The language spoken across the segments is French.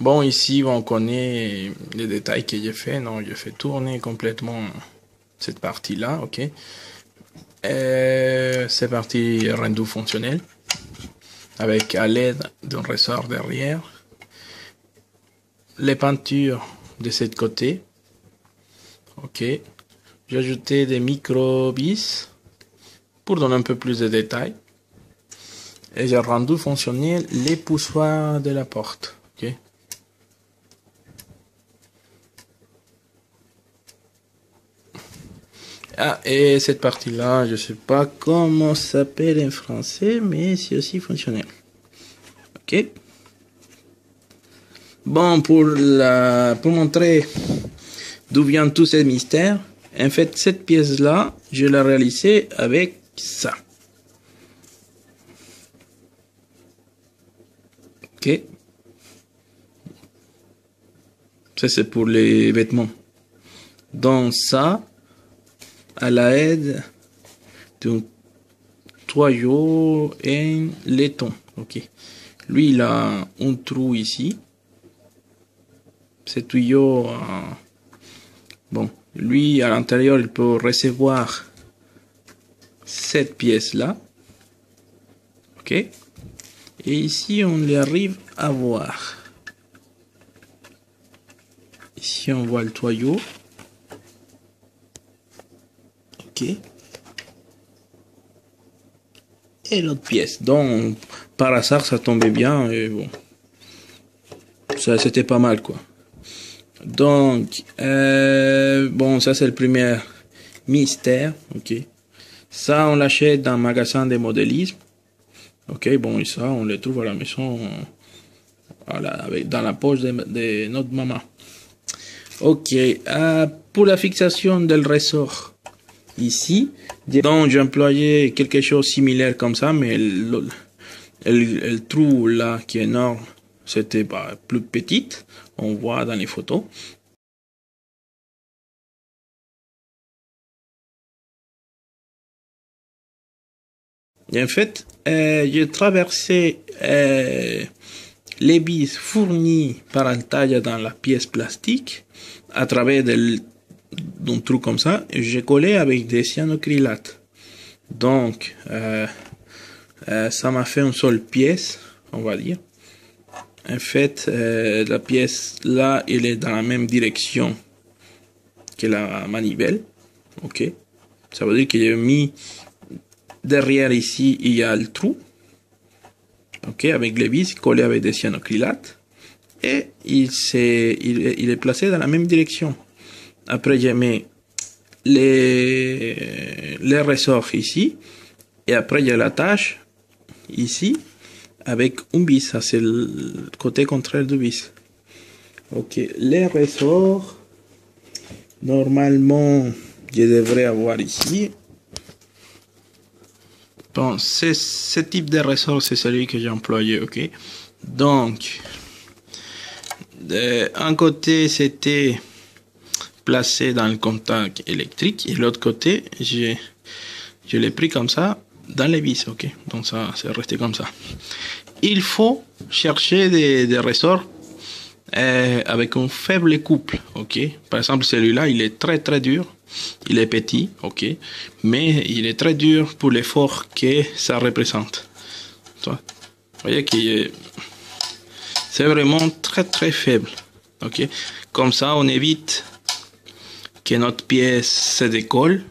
Bon, ici, on connaît les détails que j'ai fait. Non, j'ai fait tourner complètement cette partie-là, ok. C'est parti rendu fonctionnel avec à l'aide d'un ressort derrière. Les peintures de ce côté, ok. J'ai ajouté des micro bis pour donner un peu plus de détails. Et j'ai rendu fonctionnel les poussoirs de la porte, ok. Ah, et cette partie-là, je sais pas comment ça s'appelle en français, mais c'est aussi fonctionnel. Ok. Bon, pour montrer d'où vient tout ce mystère, en fait, cette pièce-là, je l'ai réalisée avec ça. Ok. Ça, c'est pour les vêtements. Donc ça, à l'aide d'un tuyau en laiton. Ok. Lui, il a un trou ici. Ce tuyau, bon, lui, à l'intérieur, il peut recevoir cette pièce-là. Ok. Et ici, on arrive à voir. Ici, on voit le tuyau. Ok. Et l'autre pièce. Donc, par hasard, ça tombait bien. Et bon, ça, c'était pas mal, quoi. Donc, bon, ça, c'est le premier mystère. Ok. Ça, on l'achète dans un magasin de modélisme. Ok, bon, et ça, on le trouve à la maison, voilà, dans la poche de notre maman. Ok, pour la fixation del ressort, ici, donc j'ai employé quelque chose de similaire comme ça, mais le trou là qui est énorme, c'était plus petite, on voit dans les photos. Et en fait, j'ai traversé les vis fournies par Altaïa dans la pièce plastique à travers d'un trou comme ça. J'ai collé avec des cyanocrylates. Donc, ça m'a fait une seule pièce, on va dire. En fait, la pièce là, elle est dans la même direction que la manivelle. Ok. Ça veut dire que j'ai mis derrière ici, il y a le trou. Ok, avec les vis collées avec des cyanocrylates. Et il est placé dans la même direction. Après, je mets les ressorts ici. Et après, il y a l'attache ici avec un vis. Ça, c'est le côté contraire du vis. Ok, les ressorts, normalement, je devrais avoir ici. Bon, ce type de ressort, c'est celui que j'ai employé, ok. Donc, un côté, c'était placé dans le contact électrique et l'autre côté, je l'ai pris comme ça dans les vis, ok. Donc ça, c'est resté comme ça. Il faut chercher des ressorts avec un faible couple, ok. Par exemple, celui-là, il est très très dur. Il est petit, ok, mais il est très dur pour l'effort que ça représente. Vous voyez que c'est vraiment très très faible, ok. Comme ça, on évite que notre pièce se décolle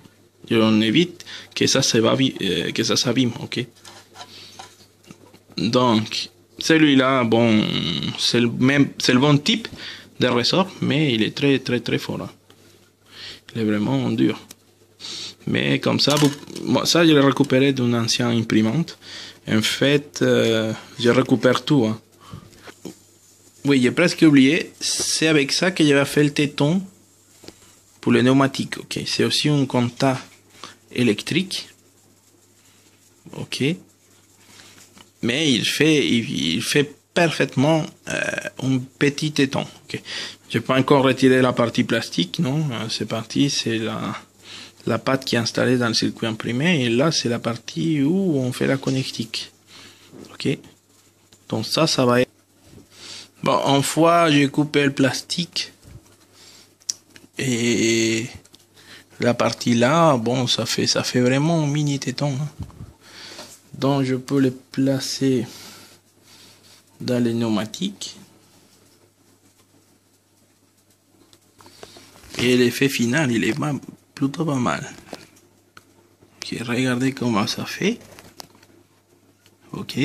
et on évite que ça s'abîme, ok. Donc, celui-là, bon, c'est le bon type de ressort, mais il est très très très fort. Hein. Il est vraiment dur. Mais comme ça, bon, ça je l'ai récupéré d'une ancienne imprimante. En fait, je récupère tout. Hein. Oui, j'ai presque oublié. C'est avec ça que j'avais fait le téton pour le pneumatique. Ok, c'est aussi un contact électrique. Ok, mais il fait parfaitement un petit téton. Ok, j'ai pas encore retiré la partie plastique, non. C'est parti, c'est la pâte qui est installée dans le circuit imprimé, et là c'est la partie où on fait la connectique. Ok, donc ça va être. Bon, en fois, j'ai coupé le plastique. Et la partie là, bon, ça fait vraiment mini téton. Hein. Donc, je peux les placer dans les pneumatiques. Et l'effet final, il est plutôt pas mal. Ok, regardez comment ça fait. Ok,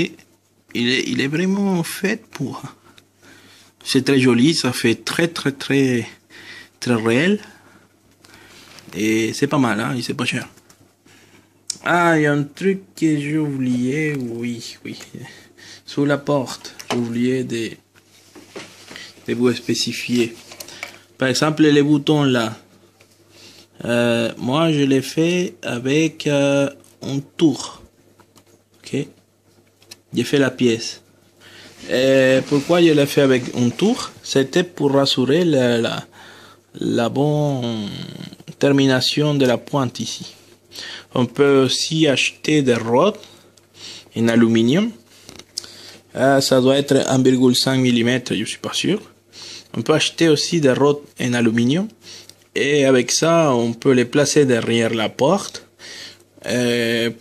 il est vraiment fait pour. C'est très joli, ça fait très réel. Et c'est pas mal, hein, et c'est pas cher. Ah, il y a un truc que j'ai oublié, oui. Sous la porte, j'ai oublié de vous spécifier. Par exemple, les boutons là. Moi, je l'ai fait avec un tour. Ok. J'ai fait la pièce. Et pourquoi je l'ai fait avec un tour? C'était pour rassurer la bonne termination de la pointe ici. On peut aussi acheter des rods en aluminium. Ça doit être 1,5 mm, je suis pas sûr. On peut acheter aussi des rods en aluminium. Et avec ça, on peut les placer derrière la porte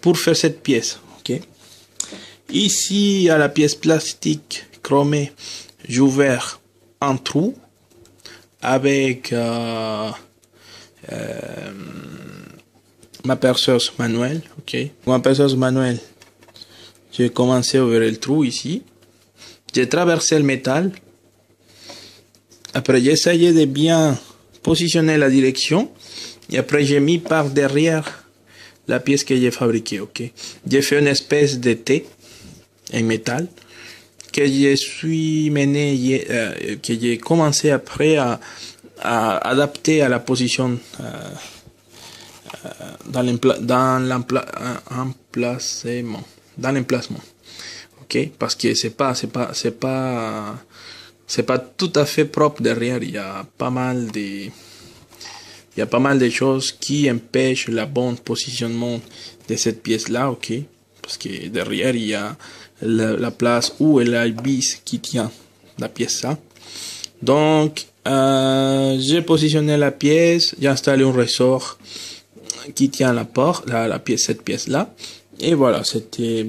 pour faire cette pièce. Okay. Ici, à la pièce plastique chromée, j'ai ouvert un trou avec ma perceuse manuelle. Okay. Ma perceuse manuelle, j'ai commencé à ouvrir le trou ici. J'ai traversé le métal. Après, j'ai essayé de bien positionner la direction. Et après, j'ai mis par derrière la pièce que j'ai fabriquée. Okay. J'ai fait une espèce de T en métal que je suis mené, que j'ai commencé après à adapter à la position dans l'emplacement. Ok, parce que c'est pas tout à fait propre derrière. Il y a pas mal de choses qui empêchent le bon positionnement de cette pièce là. Ok, parce que derrière il y a la place où est la vis qui tient la pièce là. Donc j'ai positionné la pièce, j'ai installé un ressort qui tient la porte, cette pièce là. Et voilà, c'était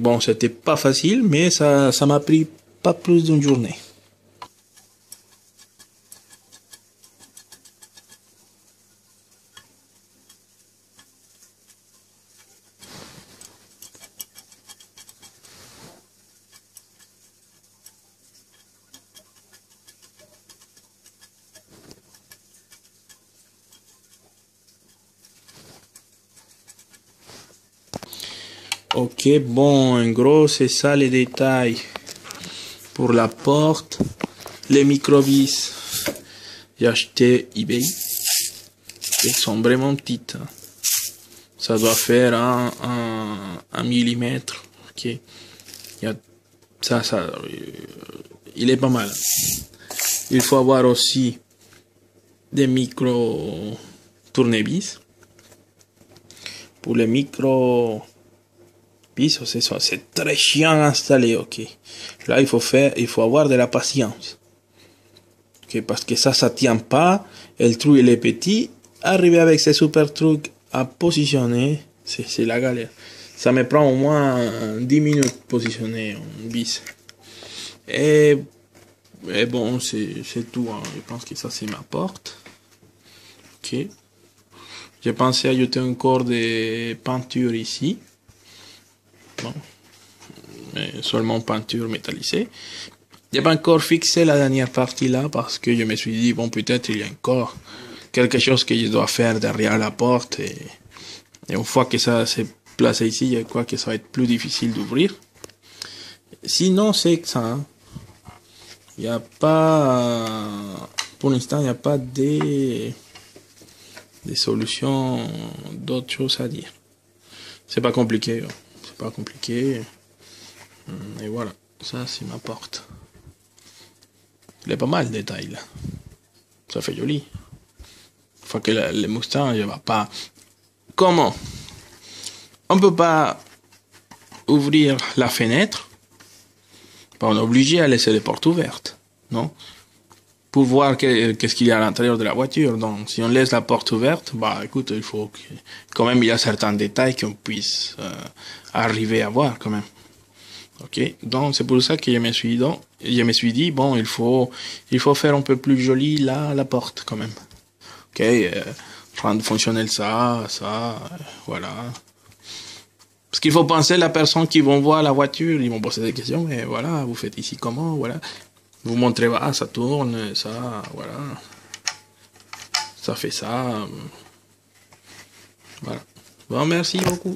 pas facile, mais ça m'a pris pas plus d'une journée. Ok, bon, en gros, c'est ça les détails pour la porte. Les micro-vis, j'ai acheté eBay. Elles sont vraiment petites. Ça doit faire un millimètre. Ok, il est pas mal. Il faut avoir aussi des micro tournevis. Pour les micro pisos, c'est très chiant à installer, ok. Là, il faut avoir de la patience. Ok, parce que ça tient pas. Le trou, il est petit. Arriver avec ces super trucs à positionner, c'est la galère. Ça me prend au moins 10 minutes positionner un vis. Et bon, c'est tout. Hein. Je pense que ça, c'est ma porte. Ok. J'ai pensé ajouter encore des peintures ici. Bon. Mais seulement peinture métallisée. J'ai pas encore fixé la dernière partie là parce que je me suis dit, bon, peut-être il y a encore quelque chose que je dois faire derrière la porte. Et une fois que ça s'est placé ici, je crois que ça va être plus difficile d'ouvrir. Sinon, c'est que ça. Hein. Il n'y a pas. Pour l'instant, il n'y a pas des solutions, d'autres choses à dire. C'est pas compliqué. C'est pas compliqué. Et voilà. Ça, c'est ma porte. Il est pas mal, le détail, là. Ça fait joli. Faut que le Mustang, ne va pas. Comment? On peut pas ouvrir la fenêtre. On est obligé à laisser les portes ouvertes. non? Pour voir qu'est-ce qu'il y a à l'intérieur de la voiture. Donc, si on laisse la porte ouverte, bah, écoute, il faut quand même, il y a certains détails qu'on puisse arriver à voir quand même. Ok, donc c'est pour ça que je me suis dit, bon, il faut faire un peu plus joli la porte quand même. Ok, rendre fonctionnel voilà. Parce qu'il faut penser la personne qui vont voir la voiture, ils vont poser des questions, mais voilà, vous faites ici comment, voilà. Vous montrez, ah, ça tourne, ça, voilà. Ça fait ça. Voilà. Bon, merci beaucoup.